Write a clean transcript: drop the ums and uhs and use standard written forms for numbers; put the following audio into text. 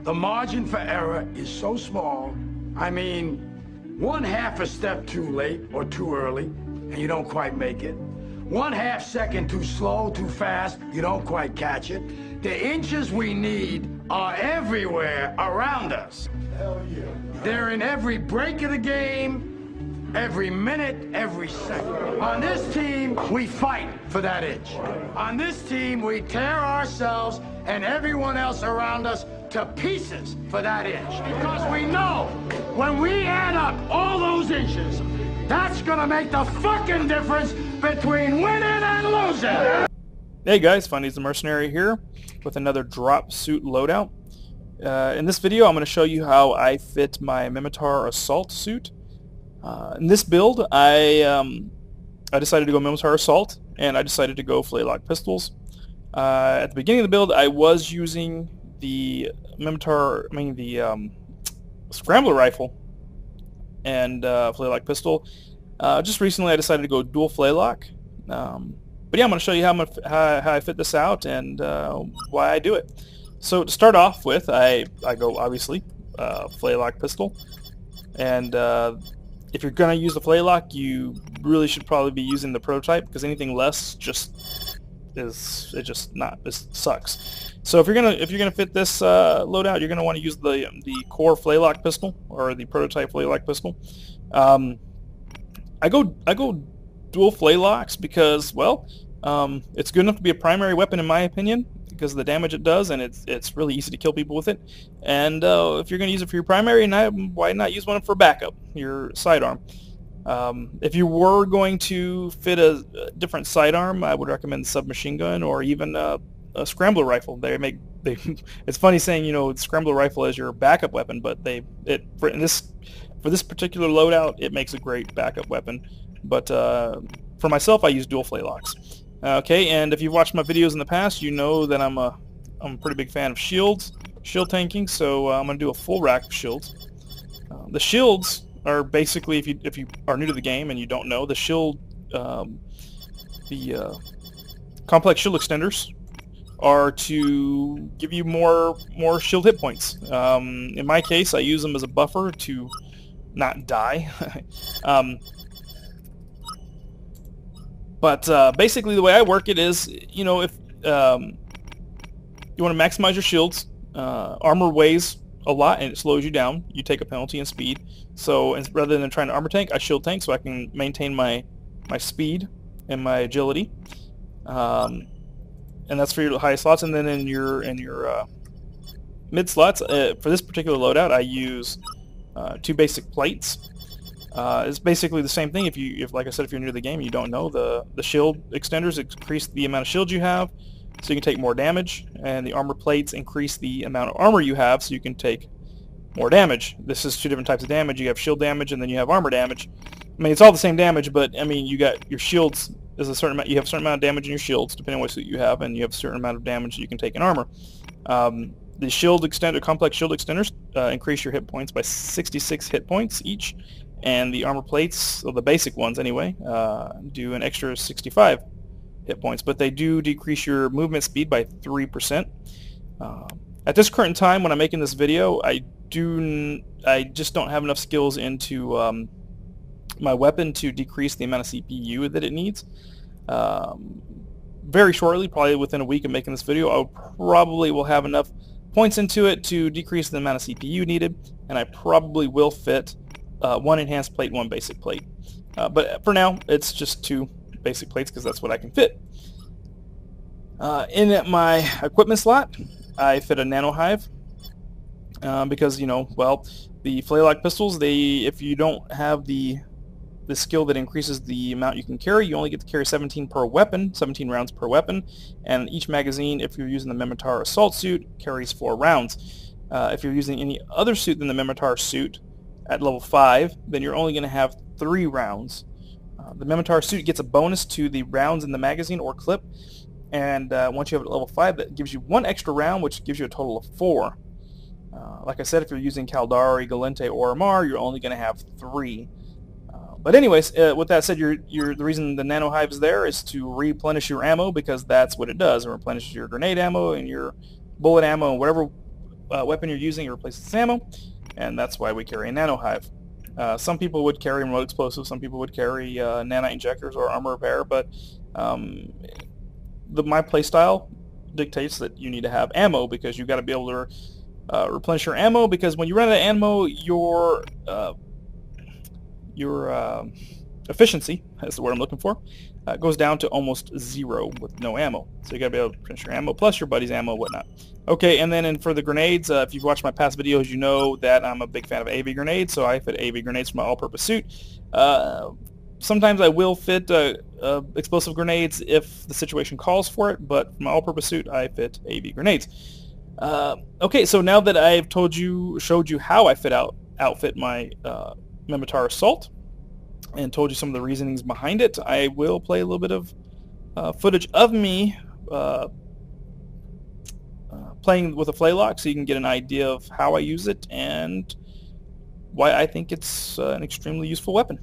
The margin for error is so small. I mean, 1/2 a step too late or too early, and you don't quite make it. 1/2 second too slow, too fast, you don't quite catch it. The inches we need are everywhere around us. Hell yeah. They're in every break of the game, every minute, every second. On this team, we fight for that inch. On this team, we tear ourselves and everyone else around us to pieces for that inch. Because we know when we add up all those inches, that's gonna make the fucking difference between winning and losing. Hey guys, Fundies the Mercenary here with another Dropsuit loadout. In this video, I'm going to show you how I fit my Mimitar Assault suit. In this build, I decided to go Mimitar Assault, and I decided to go flintlock pistols. At the beginning of the build, I was using the Scrambler rifle and flintlock pistol. Just recently, I decided to go dual flintlock. But yeah, I'm going to show you how I fit this out and why I do it. So to start off with, I go obviously flintlock pistol, and if you're going to use the flintlock, you really should probably be using the prototype, because anything less it sucks. So if you're gonna fit this loadout, you're gonna want to use the core flintlock pistol or the prototype flintlock pistol. I go dual flintlocks because, well, it's good enough to be a primary weapon in my opinion, because of the damage it does, and it's really easy to kill people with it. And if you're going to use it for your primary, why not use one for backup, your sidearm? If you were going to fit a different sidearm, I would recommend the submachine gun or even a scrambler rifle. It's funny saying scrambler rifle as your backup weapon, but for this particular loadout, it makes a great backup weapon. But for myself, I use dual flintlocks. Okay, and if you've watched my videos in the past, you know that I'm a pretty big fan of shield tanking. So I'm going to do a full rack of shields. The shields are basically, if you are new to the game and you don't know, the complex shield extenders are to give you more shield hit points. In my case, I use them as a buffer to not die. But basically the way I work it is, if you want to maximize your shields, armor weighs a lot and it slows you down. You take a penalty in speed. So rather than trying to armor tank, I shield tank so I can maintain my speed and my agility. And that's for your high slots. And then in your mid slots, for this particular loadout, I use 2 basic plates. It's basically the same thing. If like I said, if you're new to the game and you don't know, the shield extenders increase the amount of shield you have, so you can take more damage, and the armor plates increase the amount of armor you have, so you can take more damage. This is 2 different types of damage. You have shield damage, and then you have armor damage. I mean, it's all the same damage, but I mean, you got your shields is a certain amount. You have a certain amount of damage in your shields, depending on what suit you have, and you have a certain amount of damage that you can take in armor. The complex shield extenders increase your hit points by 66 hit points each. And the armor plates, or the basic ones anyway, do an extra 65 hit points, but they do decrease your movement speed by 3%. At this current time, when I'm making this video, I just don't have enough skills into my weapon to decrease the amount of CPU that it needs. Very shortly, probably within a week of making this video, I probably will have enough points into it to decrease the amount of CPU needed, and I probably will fit 1 enhanced plate, 1 basic plate. But for now, it's just 2 basic plates because that's what I can fit. In my equipment slot, I fit a nano hive because, the flintlock pistols, if you don't have the skill that increases the amount you can carry, you only get to carry 17 rounds per weapon, and each magazine, if you're using the Mimitar Assault suit, carries 4 rounds. If you're using any other suit than the Mimitar suit, at level 5, then you're only going to have 3 rounds. The Mimitar suit gets a bonus to the rounds in the magazine or clip, and once you have it at level 5, that gives you 1 extra round, which gives you a total of 4. Like I said, if you're using Caldari, Galente, or Amar, you're only going to have 3. But anyways, with that said, the reason the nano hive is there is to replenish your ammo, because that's what it does. It replenishes your grenade ammo and your bullet ammo and whatever weapon you're using, it replaces ammo, and that's why we carry a nano hive. Some people would carry remote explosives, some people would carry nanite injectors or armor repair, but my playstyle dictates that you need to have ammo, because you've got to be able to replenish your ammo, because when you run out of ammo, your efficiency, that's the word I'm looking for, goes down to almost 0 with no ammo. So you got to be able to finish your ammo, plus your buddy's ammo, whatnot. Okay, and then for the grenades, if you've watched my past videos, you know that I'm a big fan of AV grenades, so I fit AV grenades for my all-purpose suit. Sometimes I will fit explosive grenades if the situation calls for it, but for my all-purpose suit, I fit AV grenades. Okay, so now that I've showed you how I outfit my Mimitar Assault, and told you some of the reasonings behind it, I will play a little bit of footage of me playing with a flintlock, so you can get an idea of how I use it and why I think it's an extremely useful weapon.